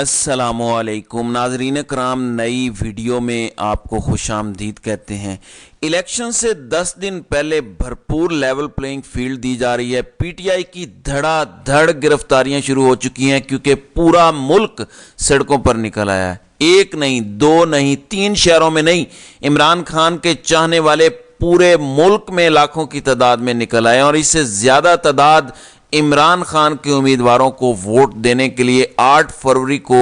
السلام علیکم ناظرین کرام، نئی ویڈیو میں آپ کو خوش آمدید کہتے ہیں۔ الیکشن سے 10 دن پہلے بھرپور لیول پلینگ فیلڈ دی جا رہی ہے۔ پی ٹی آئی کی دھڑا دھڑ گرفتاریاں شروع ہو چکی ہیں کیونکہ پورا ملک سڑکوں پر نکل آیا ہے۔ ایک نہیں، دو نہیں، 3 شہروں میں نہیں، عمران خان کے چاہنے والے پورے ملک میں لاکھوں کی تعداد میں نکل آئے، اور اس سے زیادہ تعداد عمران خان کے امیدواروں کو ووٹ دینے کے لیے 8 فروری کو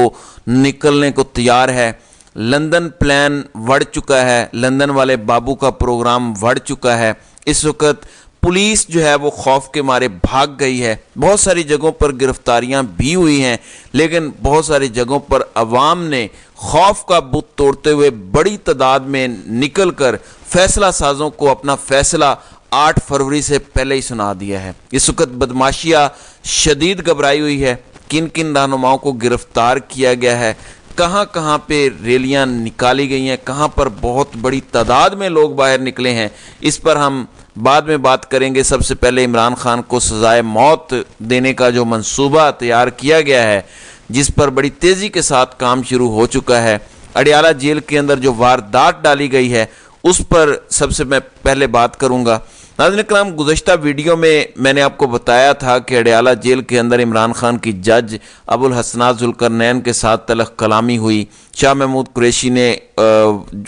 نکلنے کو تیار ہے۔ لندن پلان بڑھ چکا ہے، لندن والے بابو کا پروگرام بڑھ چکا ہے۔ اس وقت پولیس جو ہے وہ خوف کے مارے بھاگ گئی ہے۔ بہت ساری جگہوں پر گرفتاریاں بھی ہوئی ہیں، لیکن بہت ساری جگہوں پر عوام نے خوف کا بت توڑتے ہوئے بڑی تعداد میں نکل کر فیصلہ سازوں کو اپنا فیصلہ 8 فروری سے پہلے ہی سنا دیا ہے۔ اس وقت بدماشیہ شدید گھبرائی ہوئی ہے۔ کن کن رہنماؤں کو گرفتار کیا گیا ہے، کہاں کہاں پہ ریلیاں نکالی گئی ہیں، کہاں پر بہت بڑی تعداد میں لوگ باہر نکلے ہیں، اس پر ہم بعد میں بات کریں گے۔ سب سے پہلے عمران خان کو سزائے موت دینے کا جو منصوبہ تیار کیا گیا ہے، جس پر بڑی تیزی کے ساتھ کام شروع ہو چکا ہے، اڈیالہ جیل کے اندر جو واردات ڈالی گئی ہے اس پر سب سے میں پہلے بات کروں گا۔ ناظرین کرام، گزشتہ ویڈیو میں نے آپ کو بتایا تھا کہ اڈیالہ جیل کے اندر عمران خان کی جج ابو الحسنات ذوالقرنین کے ساتھ تلخ کلامی ہوئی۔ شاہ محمود قریشی نے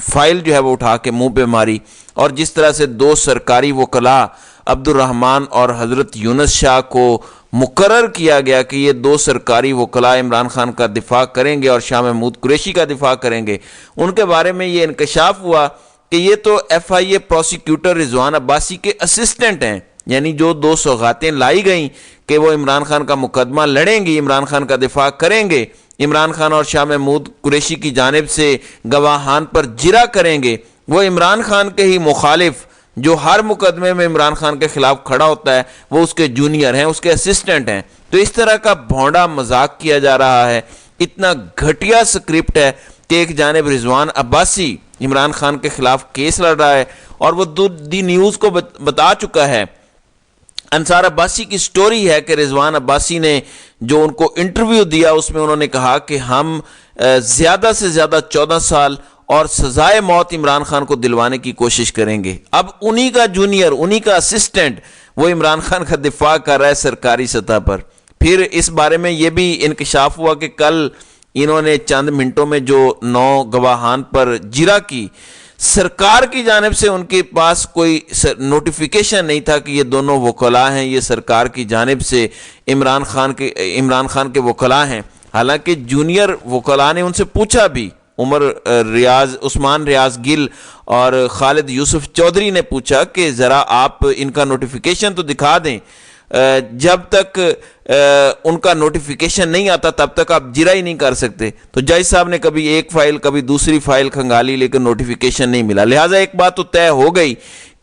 فائل جو ہے وہ اٹھا کے منہ پہ ماری، اور جس طرح سے 2 سرکاری وکلاء عبد الرحمن اور حضرت یونس شاہ کو مقرر کیا گیا کہ یہ 2 سرکاری وکلاء عمران خان کا دفاع کریں گے اور شاہ محمود قریشی کا دفاع کریں گے، ان کے بارے میں یہ انکشاف ہوا کہ یہ تو ایف آئی اے پروسیکیوٹر رضوان عباسی کے اسسٹنٹ ہیں، یعنی جو 2 سوغاتیں لائی گئیں کہ وہ عمران خان کا مقدمہ لڑیں گی، عمران خان کا دفاع کریں گے، عمران خان اور شاہ محمود قریشی کی جانب سے گواہان پر جرا کریں گے، وہ عمران خان کے ہی مخالف جو ہر مقدمے میں عمران خان کے خلاف کھڑا ہوتا ہے، وہ اس کے جونیئر ہیں، اس کے اسسٹنٹ ہیں۔ تو اس طرح کا بھونڈا مذاق کیا جا رہا ہے، اتنا گھٹیا سکرپٹ ہے کہ ایک جانب رضوان عباسی عمران خان کے خلاف کیس لڑ رہا ہے، اور وہ دی نیوز کو بتا چکا ہے۔ انصار عباسی کی سٹوری ہے کہ رضوان عباسی نے جو ان کو انٹرویو دیا، اس میں انہوں نے کہا کہ ہم زیادہ سے زیادہ 14 سال اور سزائے موت عمران خان کو دلوانے کی کوشش کریں گے۔ اب انہی کا جونیئر، انہی کا اسسٹنٹ وہ عمران خان کا دفاع کر رہا ہے سرکاری سطح پر۔ پھر اس بارے میں یہ بھی انکشاف ہوا کہ کل انہوں نے چند منٹوں میں جو 9 گواہان پر جرا کی، سرکار کی جانب سے ان کے پاس کوئی نوٹیفیکیشن نہیں تھا کہ یہ دونوں وکلاء ہیں، یہ سرکار کی جانب سے عمران خان کے وکلاء ہیں۔ حالانکہ جونیئر وکلاء نے ان سے پوچھا بھی، عثمان ریاض گل اور خالد یوسف چودھری نے پوچھا کہ ذرا آپ ان کا نوٹیفیکیشن تو دکھا دیں، جب تک ان کا نوٹیفیکیشن نہیں آتا تب تک آپ جرا ہی نہیں کر سکتے۔ تو جج صاحب نے کبھی ایک فائل کبھی دوسری فائل کھنگالی، لیکن نوٹیفیکیشن نہیں ملا۔ لہٰذا ایک بات تو طے ہو گئی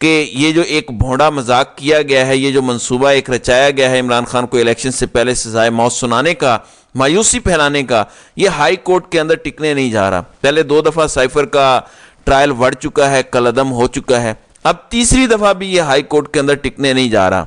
کہ یہ جو ایک بھونڈا مذاق کیا گیا ہے، یہ جو منصوبہ ایک رچایا گیا ہے عمران خان کو الیکشن سے پہلے سزائے موت سنانے کا، مایوسی پھیلانے کا، یہ ہائی کورٹ کے اندر ٹکنے نہیں جا رہا۔ پہلے 2 دفعہ سائفر کا ٹرائل بڑھ چکا ہے، کالعدم ہو چکا ہے، اب تیسری دفعہ بھی یہ ہائی کورٹ کے اندر ٹکنے نہیں جا رہا۔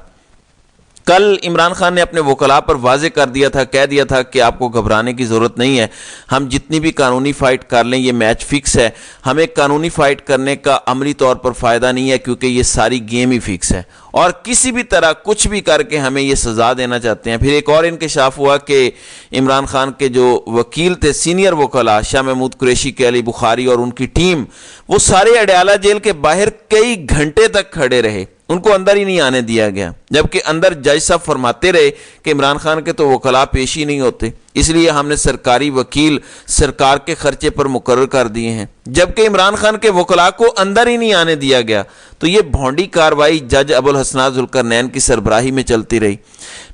کل عمران خان نے اپنے وکلاء پر واضح کر دیا تھا، کہہ دیا تھا کہ آپ کو گھبرانے کی ضرورت نہیں ہے، ہم جتنی بھی قانونی فائٹ کر لیں یہ میچ فکس ہے، ہمیں قانونی فائٹ کرنے کا عملی طور پر فائدہ نہیں ہے کیونکہ یہ ساری گیم ہی فکس ہے، اور کسی بھی طرح کچھ بھی کر کے ہمیں یہ سزا دینا چاہتے ہیں۔ پھر ایک اور انکشاف ہوا کہ عمران خان کے جو وکیل تھے، سینئر وکلاء شاہ محمود قریشی کے علی بخاری اور ان کی ٹیم، وہ سارے اڈیالہ جیل کے باہر کئی گھنٹے تک کھڑے رہے، ان کو اندر ہی نہیں آنے دیا گیا، جبکہ اندر جج صاحب فرماتے رہے کہ عمران خان کے تو وکلاء پیش ہی نہیں ہوتے، اس لیے ہم نے سرکاری وکیل سرکار کے خرچے پر مقرر کر دیے ہیں، جبکہ عمران خان کے وکلاء کو اندر ہی نہیں آنے دیا گیا۔ تو یہ بھونڈی کاروائی جج ابو الحسنات ذوالقرنین کی سربراہی میں چلتی رہی۔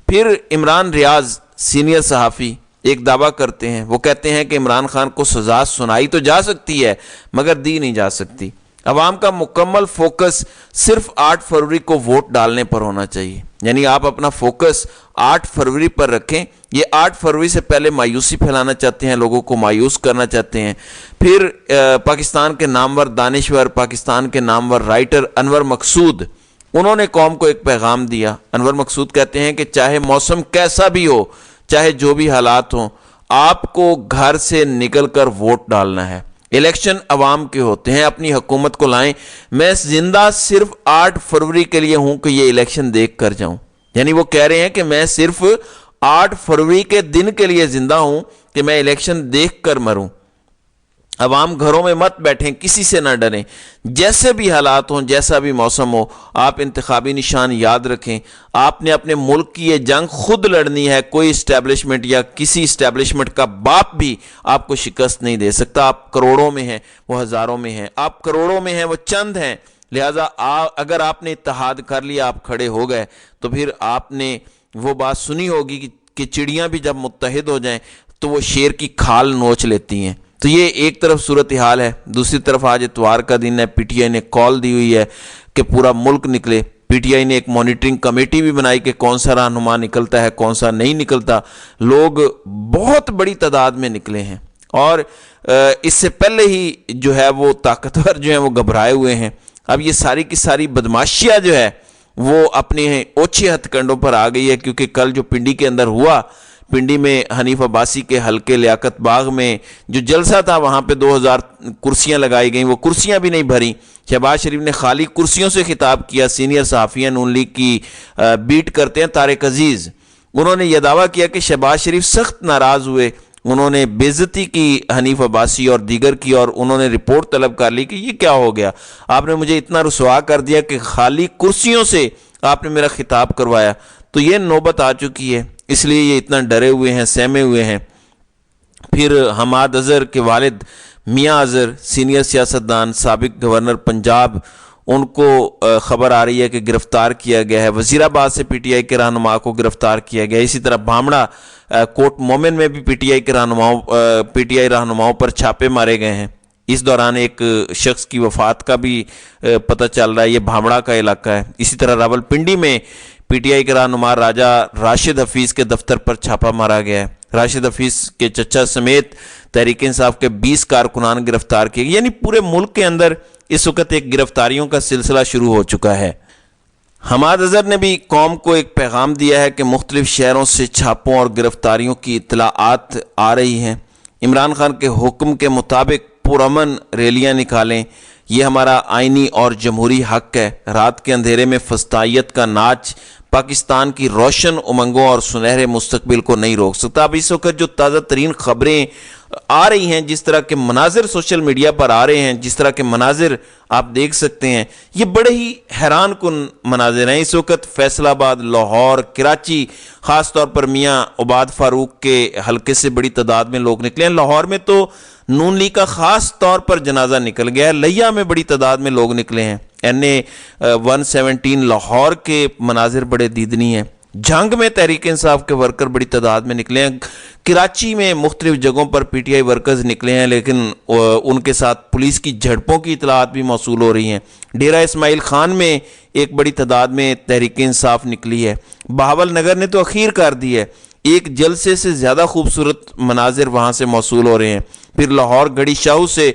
پھر عمران ریاض سینئر صحافی ایک دعویٰ کرتے ہیں، وہ کہتے ہیں کہ عمران خان کو سزا سنائی تو جا سکتی ہے مگر دی نہیں جا سکتی، عوام کا مکمل فوکس صرف 8 فروری کو ووٹ ڈالنے پر ہونا چاہیے، یعنی آپ اپنا فوکس 8 فروری پر رکھیں۔ یہ 8 فروری سے پہلے مایوسی پھیلانا چاہتے ہیں، لوگوں کو مایوس کرنا چاہتے ہیں۔ پھر پاکستان کے نامور دانشور، پاکستان کے نامور رائٹر انور مقصود، انہوں نے قوم کو ایک پیغام دیا۔ انور مقصود کہتے ہیں کہ چاہے موسم کیسا بھی ہو، چاہے جو بھی حالات ہوں، آپ کو گھر سے نکل کر ووٹ ڈالنا ہے۔ الیکشن عوام کے ہوتے ہیں، اپنی حکومت کو لائیں۔ میں زندہ صرف 8 فروری کے لیے ہوں کہ یہ الیکشن دیکھ کر جاؤں، یعنی وہ کہہ رہے ہیں کہ میں صرف 8 فروری کے دن کے لیے زندہ ہوں کہ میں الیکشن دیکھ کر مروں۔ عوام گھروں میں مت بیٹھیں، کسی سے نہ ڈریں، جیسے بھی حالات ہوں، جیسا بھی موسم ہو، آپ انتخابی نشان یاد رکھیں۔ آپ نے اپنے ملک کی یہ جنگ خود لڑنی ہے، کوئی اسٹیبلشمنٹ یا کسی اسٹیبلشمنٹ کا باپ بھی آپ کو شکست نہیں دے سکتا۔ آپ کروڑوں میں ہیں، وہ ہزاروں میں ہیں، آپ کروڑوں میں ہیں، وہ چند ہیں، لہٰذا اگر آپ نے اتحاد کر لیا، آپ کھڑے ہو گئے، تو پھر آپ نے وہ بات سنی ہوگی کہ چڑیاں بھی جب متحد ہو جائیں تو وہ شیر کی کھال نوچ لیتی ہیں۔ تو یہ ایک طرف صورتحال ہے۔ دوسری طرف آج اتوار کا دن ہے، پی ٹی آئی نے کال دی ہوئی ہے کہ پورا ملک نکلے۔ پی ٹی آئی نے ایک مانیٹرنگ کمیٹی بھی بنائی کہ کون سا رہنما نکلتا ہے، کون سا نہیں نکلتا۔ لوگ بہت بڑی تعداد میں نکلے ہیں، اور اس سے پہلے ہی جو ہے وہ طاقتور جو ہیں وہ گھبرائے ہوئے ہیں۔ اب یہ ساری کی ساری بدماشیاں جو ہے وہ اپنے اوچھے ہتھ کنڈوں پر آ گئی ہے، کیونکہ کل جو پنڈی کے اندر ہوا، پنڈی میں حنیف عباسی کے حلقے لیاقت باغ میں جو جلسہ تھا، وہاں پہ 2000 کرسیاں لگائی گئیں، وہ کرسیاں بھی نہیں بھریں۔ شہباز شریف نے خالی کرسیوں سے خطاب کیا۔ سینئر صحافی نون لیگ کی بیٹ کرتے ہیں طارق عزیز، انہوں نے یہ دعویٰ کیا کہ شہباز شریف سخت ناراض ہوئے، انہوں نے بے عزتی کی حنیف عباسی اور دیگر کی، اور انہوں نے رپورٹ طلب کر لی کہ یہ کیا ہو گیا، آپ نے مجھے اتنا رسوا کر دیا کہ خالی کرسیوں سے آپ نے میرا خطاب کروایا۔ تو یہ نوبت آ چکی ہے، اس لیے یہ اتنا ڈرے ہوئے ہیں، سہمے ہوئے ہیں۔ پھر حماد اظہر کے والد میاں اظہر، سینئر سیاستدان، سابق گورنر پنجاب، ان کو خبر آ رہی ہے کہ گرفتار کیا گیا ہے۔ وزیر آباد سے پی ٹی آئی کے رہنما کو گرفتار کیا گیا۔ اسی طرح بھامڑا کوٹ مومن میں بھی پی ٹی آئی رہنماؤں پر چھاپے مارے گئے ہیں۔ اس دوران ایک شخص کی وفات کا بھی پتہ چل رہا ہے، یہ بھامڑا کا علاقہ ہے۔ اسی طرح راولپنڈی میں پی ٹی آئی کے رہنما راجہ راشد حفیظ کے دفتر پر چھاپا مارا گیا ہے۔ راشد حفیظ کے چچا سمیت تحریک انصاف کے 20 کارکنان گرفتار کیے گئے، یعنی پورے ملک کے اندر اس وقت ایک گرفتاریوں کا سلسلہ شروع ہو چکا ہے۔ حماد اظہر نے بھی قوم کو ایک پیغام دیا ہے کہ مختلف شہروں سے چھاپوں اور گرفتاریوں کی اطلاعات آ رہی ہیں۔ عمران خان کے حکم کے مطابق پرامن ریلیاں نکالیں، یہ ہمارا آئینی اور جمہوری حق ہے۔ رات کے اندھیرے میں فسطائیت کا ناچ پاکستان کی روشن امنگوں اور سنہرے مستقبل کو نہیں روک سکتا۔ اب اس وقت جو تازہ ترین خبریں آ رہی ہیں، جس طرح کے مناظر سوشل میڈیا پر آ رہے ہیں، جس طرح کے مناظر آپ دیکھ سکتے ہیں، یہ بڑے ہی حیران کن مناظر ہیں۔ اس وقت فیصل آباد، لاہور، کراچی، خاص طور پر میاں عباد فاروق کے حلقے سے بڑی تعداد میں لوگ نکلے ہیں۔ لاہور میں تو نون لیگ کا خاص طور پر جنازہ نکل گیا ہے۔ لیا میں بڑی تعداد میں لوگ نکلے ہیں۔ این اے 117 لاہور کے مناظر بڑے دیدنی ہیں۔ جنگ میں تحریک انصاف کے ورکر بڑی تعداد میں نکلے ہیں۔ کراچی میں مختلف جگہوں پر پی ٹی آئی ورکرز نکلے ہیں، لیکن ان کے ساتھ پولیس کی جھڑپوں کی اطلاعات بھی موصول ہو رہی ہیں۔ ڈیرہ اسماعیل خان میں ایک بڑی تعداد میں تحریک انصاف نکلی ہے۔ بہاول نگر نے تو اخیر کر دی ہے، ایک جلسے سے زیادہ خوبصورت مناظر وہاں سے موصول ہو رہے ہیں۔ پھر لاہور گڑی شاہو سے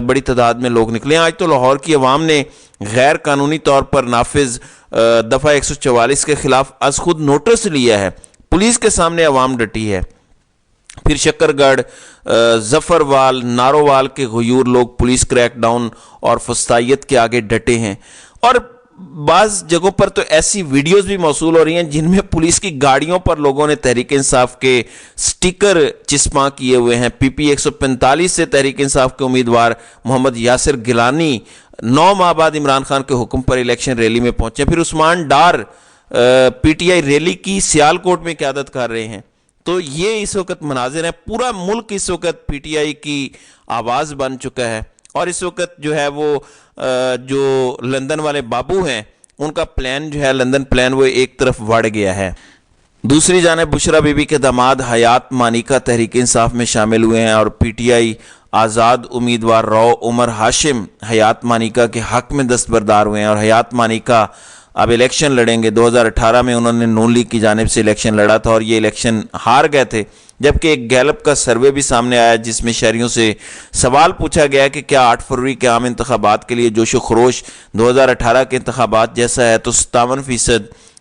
بڑی تعداد میں لوگ نکلے ہیں۔ آج تو لاہور کی عوام نے غیر قانونی طور پر نافذ دفعہ 144 کے خلاف از خود نوٹس لیا ہے، پولیس کے سامنے عوام ڈٹی ہے۔ پھر شکر گڑھ، ظفروال، نارووال کے غیور لوگ پولیس کریک ڈاؤن اور فسطائیت کے آگے ڈٹے ہیں، اور بعض جگہوں پر تو ایسی ویڈیوز بھی موصول ہو رہی ہیں جن میں پولیس کی گاڑیوں پر لوگوں نے تحریک انصاف کے سٹیکر چسپاں کیے ہوئے ہیں۔ پی پی 145 سے تحریک انصاف کے امیدوار محمد یاسر گیلانی 9 ماہ بعد عمران خان کے حکم پر الیکشن ریلی میں پہنچے۔ پھر عثمان ڈار پی ٹی آئی ریلی کی سیالکوٹ میں قیادت کر رہے ہیں۔ تو یہ اس وقت مناظر ہیں، پورا ملک اس وقت پی ٹی آئی کی آواز بن چکا ہے، اور اس وقت جو ہے وہ جو لندن والے بابو ہیں ان کا پلان جو ہے، لندن پلان، وہ ایک طرف بڑھ گیا ہے۔ دوسری جانب بشرا بی بی کے داماد حیات مانیکا تحریک انصاف میں شامل ہوئے ہیں، اور پی ٹی آئی آزاد امیدوار رو عمر ہاشم حیات مانیکا کے حق میں دستبردار ہوئے ہیں، اور حیات مانیکا اب الیکشن لڑیں گے۔ 2018 میں انہوں نے نون لیگ کی جانب سے الیکشن لڑا تھا اور یہ الیکشن ہار گئے تھے، جبکہ ایک گیلپ کا سروے بھی سامنے آیا جس میں شہریوں سے سوال پوچھا گیا کہ کیا 8 فروری کے عام انتخابات کے لیے جوش و خروش 2018 کے انتخابات جیسا ہے، تو 57%